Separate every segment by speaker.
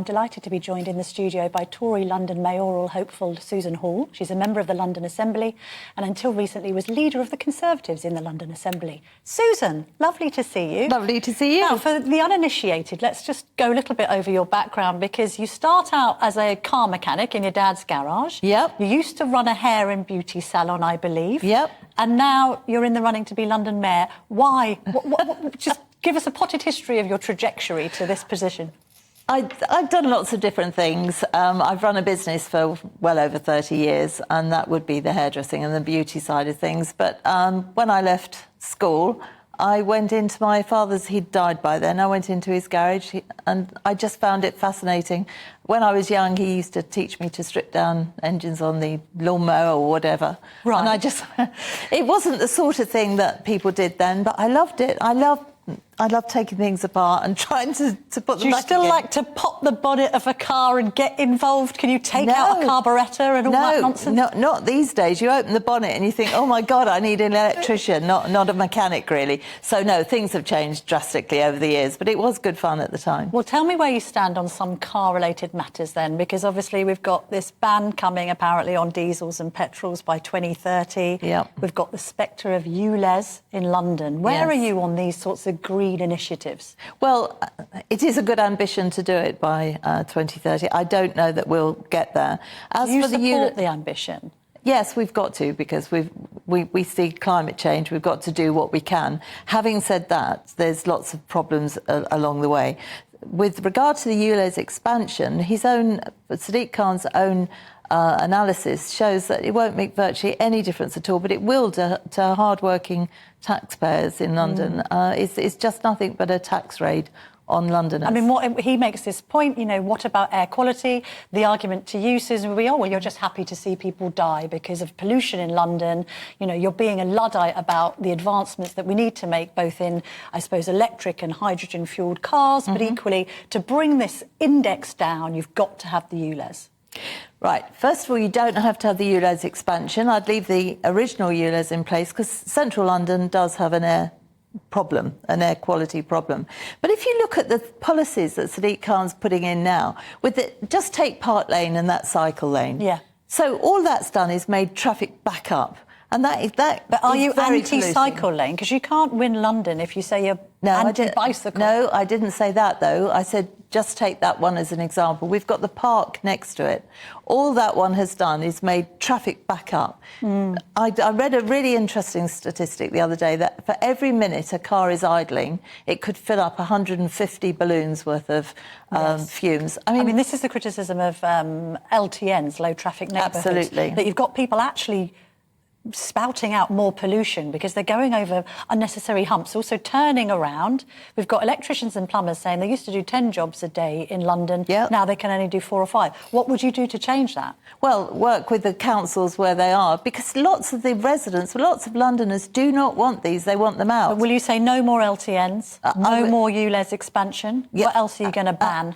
Speaker 1: I'm delighted to be joined in the studio by Tory London mayoral hopeful Susan Hall. She's a member of the London Assembly and until recently was leader of the Conservatives in the London Assembly. Susan, lovely to see you.
Speaker 2: Lovely to see you.
Speaker 1: Now, for the uninitiated, let's just go a little bit over your background, because you start out as a car mechanic in your dad's garage.
Speaker 2: Yep.
Speaker 1: You used to run a hair and beauty salon, I believe.
Speaker 2: Yep.
Speaker 1: And now you're in the running to be London Mayor. Why? Just give us a potted history of your trajectory to this position.
Speaker 2: I've done lots of different things. I've run a business for well over 30 years, and that would be the hairdressing and the beauty side of things. But when I left school, I went into my father's, he'd died by then, I went into his garage and I just found it fascinating. When I was young, he used to teach me to strip down engines on the lawnmower or whatever.
Speaker 1: Right.
Speaker 2: And it wasn't the sort of thing that people did then, but I loved it. I love taking things apart and trying to put them back
Speaker 1: Do you still
Speaker 2: again.
Speaker 1: like to pop the bonnet of a car and get involved? Can you take out a carburettor and all that nonsense?
Speaker 2: No, not these days. You open the bonnet and you think, oh, my God, I need an electrician, not a mechanic, really. So, no, things have changed drastically over the years, but it was good fun at the time.
Speaker 1: Well, tell me where you stand on some car-related matters then, because obviously we've got this ban coming apparently on diesels and petrols by 2030.
Speaker 2: Yep.
Speaker 1: We've got the spectre of ULEZ in London. Where are you on these sorts of green initiatives?
Speaker 2: Well, it is a good ambition to do it by 2030. I don't know that we'll get there.
Speaker 1: As you support the ambition?
Speaker 2: Yes, we've got to, because we see climate change. We've got to do what we can. Having said that, there's lots of problems along the way. With regard to the ULEZ expansion, Sadiq Khan's own analysis shows that it won't make virtually any difference at all, but it will to hard-working taxpayers in London. It's just nothing but a tax raid on Londoners.
Speaker 1: I mean, he makes this point, you know, what about air quality? The argument to you, Susan, will be, oh, well, you're just happy to see people die because of pollution in London. You know, you're being a Luddite about the advancements that we need to make, both in, I suppose, electric and hydrogen-fuelled cars, but equally, to bring this index down, you've got to have the ULEZ.
Speaker 2: Right. First of all, you don't have to have the ULEZ expansion. I'd leave the original ULEZ in place because central London does have an air problem, an air quality problem. But if you look at the policies that Sadiq Khan's putting in now, just take Park Lane and that cycle lane.
Speaker 1: Yeah.
Speaker 2: So all that's done is made traffic back up. And that
Speaker 1: But are you
Speaker 2: very
Speaker 1: anti-cycle lane? Because you can't win London if you say you're anti-bicycle.
Speaker 2: No, I didn't say that, though. I said just take that one as an example. We've got the park next to it. All that one has done is made traffic back up. I read a really interesting statistic the other day that for every minute a car is idling, it could fill up 150 balloons worth of fumes. I mean,
Speaker 1: this is the criticism of LTNs, low traffic neighbourhoods.
Speaker 2: Absolutely.
Speaker 1: That you've got people actually spouting out more pollution because they're going over unnecessary humps, also turning around. We've got electricians and plumbers saying they used to do 10 jobs a day in London.
Speaker 2: Yep.
Speaker 1: Now they can only do 4 or 5. What would you do to change that?
Speaker 2: Well, work with the councils where they are, because lots of the residents, lots of Londoners do not want these. They want them out.
Speaker 1: But will you say no more LTNs, no more ULEZ expansion?
Speaker 2: Yeah.
Speaker 1: What else are you going to ban?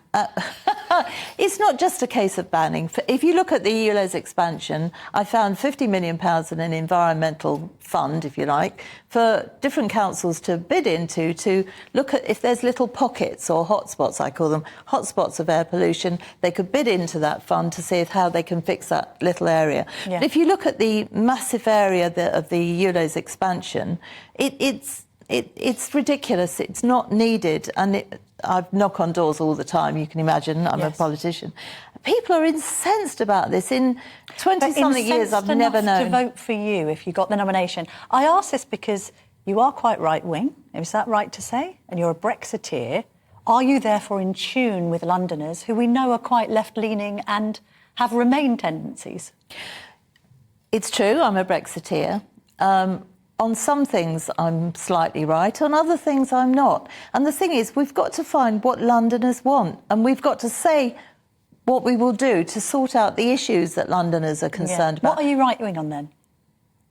Speaker 2: It's not just a case of banning. If you look at the ULEZ expansion, I found £50 million in an environmental fund, if you like, for different councils to bid into, to look at if there's little pockets or hotspots, I call them, hotspots of air pollution. They could bid into that fund to see how they can fix that little area.
Speaker 1: Yeah.
Speaker 2: But if you look at the massive area of the ULEZ expansion, it's ridiculous. It's not needed. And I knock on doors all the time, you can imagine. I'm a politician. People are incensed about this. In 20-something years, I've never known.
Speaker 1: To vote for you if you got the nomination. I ask this because you are quite right-wing. Is that right to say? And you're a Brexiteer. Are you therefore in tune with Londoners who we know are quite left-leaning and have Remain tendencies?
Speaker 2: It's true, I'm a Brexiteer. On some things, I'm slightly right. On other things, I'm not. And the thing is, we've got to find what Londoners want. And we've got to say what we will do to sort out the issues that Londoners are concerned about.
Speaker 1: What are you right-wing on, then?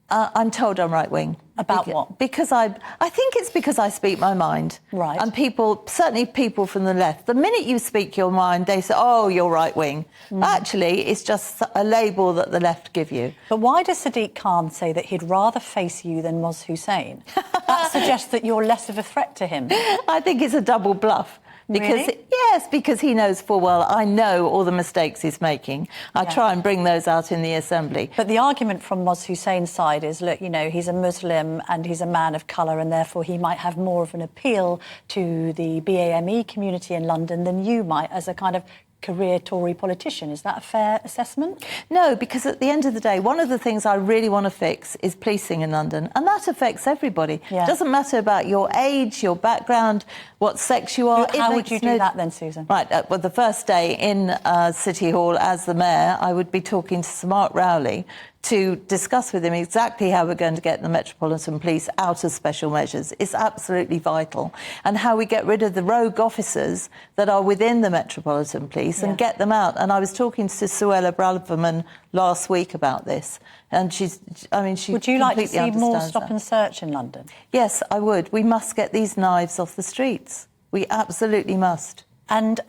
Speaker 2: I'm told I'm right-wing.
Speaker 1: About what?
Speaker 2: Because I think it's because I speak my mind.
Speaker 1: Right.
Speaker 2: And people, certainly people from the left, the minute you speak your mind, they say, oh, you're right-wing. Actually, it's just a label that the left give you.
Speaker 1: But why does Sadiq Khan say that he'd rather face you than Moz Hussein? That suggests that you're less of a threat to him.
Speaker 2: I think it's a double bluff. Because
Speaker 1: Really?
Speaker 2: yes, because he knows full well I know all the mistakes he's making. I
Speaker 1: Yeah.
Speaker 2: try and bring those out in the Assembly.
Speaker 1: But the argument from Moz Hussein's side is, look, you know, he's a Muslim and he's a man of colour, and therefore he might have more of an appeal to the BAME community in London than you might as a kind of career Tory politician. Is that a fair assessment?
Speaker 2: No, because at the end of the day, one of the things I really want to fix is policing in London, and that affects everybody.
Speaker 1: Yeah.
Speaker 2: It doesn't matter about your age, your background, what sex you are.
Speaker 1: How would you do that then, Susan?
Speaker 2: Right, well, the first day in City Hall as the mayor, I would be talking to Sir Mark Rowley to discuss with him exactly how we're going to get the Metropolitan Police out of special measures. It's absolutely vital. And how we get rid of the rogue officers that are within the Metropolitan Police and get them out. And I was talking to Suella Braverman last week about this. And she
Speaker 1: Would you like to see more
Speaker 2: understands
Speaker 1: stop
Speaker 2: that.
Speaker 1: and search in London?
Speaker 2: Yes, I would. We must get these knives off the streets. We absolutely must.
Speaker 1: And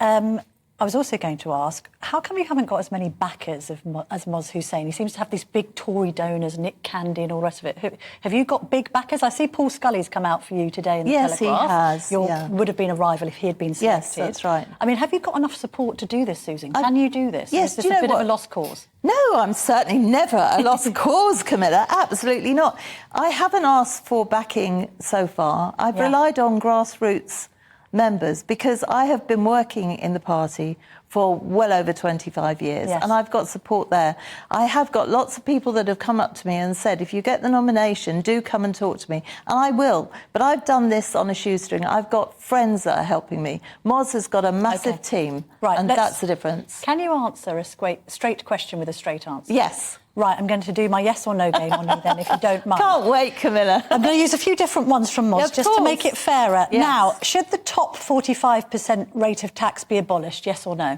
Speaker 1: I was also going to ask, how come you haven't got as many backers as Moz Hussein? He seems to have these big Tory donors, Nick Candy and all the rest of it. Have you got big backers? I see Paul Scully's come out for you today in the Telegraph.
Speaker 2: Yes, he has.
Speaker 1: You would have been a rival if he had been selected.
Speaker 2: Yes, that's right.
Speaker 1: I mean, have you got enough support to do this, Susan? Can you do this?
Speaker 2: Yes,
Speaker 1: Is this
Speaker 2: do you know
Speaker 1: a bit
Speaker 2: what?
Speaker 1: of a lost cause?
Speaker 2: No, I'm certainly never a lost cause, Camilla. Absolutely not. I haven't asked for backing so far. I've relied on grassroots members because I have been working in the party for well over 25 years and I've got support there. I have got lots of people that have come up to me and said, if you get the nomination, do come and talk to me. And I will. But I've done this on a shoestring. I've got friends that are helping me. Moz has got a massive team.
Speaker 1: Right,
Speaker 2: and that's the difference.
Speaker 1: Can you answer a straight question with a straight answer?
Speaker 2: Yes.
Speaker 1: Right, I'm going to do my yes or no game on you then, if you don't mind.
Speaker 2: Can't wait, Camilla.
Speaker 1: I'm going to use a few different ones from Moz just to make it fairer.
Speaker 2: Yes.
Speaker 1: Now, should the top 45% rate of tax be abolished, yes or no?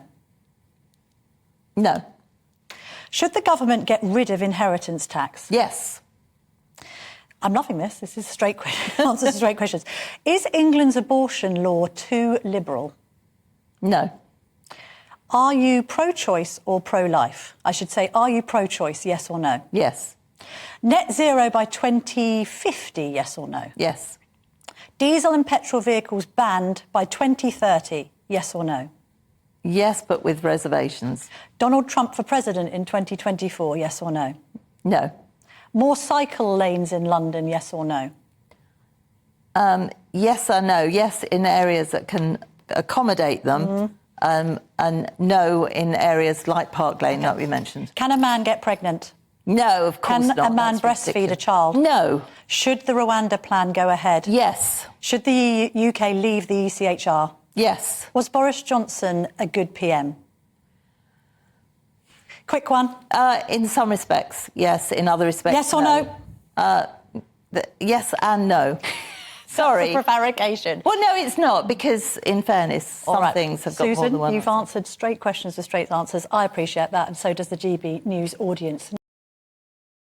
Speaker 2: No.
Speaker 1: Should the government get rid of inheritance tax?
Speaker 2: Yes.
Speaker 1: I'm loving this. This is straight answers to straight questions. Is England's abortion law too liberal?
Speaker 2: No.
Speaker 1: Are you pro-choice or pro-life? I should say, are you pro-choice, yes or no?
Speaker 2: Yes.
Speaker 1: Net zero by 2050, yes or no?
Speaker 2: Yes.
Speaker 1: Diesel and petrol vehicles banned by 2030, yes or no?
Speaker 2: Yes, but with reservations.
Speaker 1: Donald Trump for president in 2024, yes or no?
Speaker 2: No.
Speaker 1: More cycle lanes in London, yes or no?
Speaker 2: Yes or no. Yes, in areas that can accommodate them, and no in areas like Park Lane that we mentioned.
Speaker 1: Can a man get pregnant?
Speaker 2: No, of course not.
Speaker 1: Can a man
Speaker 2: That's
Speaker 1: breastfeed
Speaker 2: ridiculous.
Speaker 1: a child?
Speaker 2: No.
Speaker 1: Should the Rwanda plan go ahead?
Speaker 2: Yes.
Speaker 1: Should the UK leave the ECHR?
Speaker 2: Yes.
Speaker 1: Was Boris Johnson a good PM? Quick one.
Speaker 2: In some respects, yes. In other respects,
Speaker 1: Yes or no?
Speaker 2: Yes and no. Sorry.
Speaker 1: That's a prevarication.
Speaker 2: Well, no, it's not, because, in fairness, some things have got
Speaker 1: Susan,
Speaker 2: more than one
Speaker 1: you've
Speaker 2: answer.
Speaker 1: answered straight questions with straight answers. I appreciate that, and so does the GB News audience.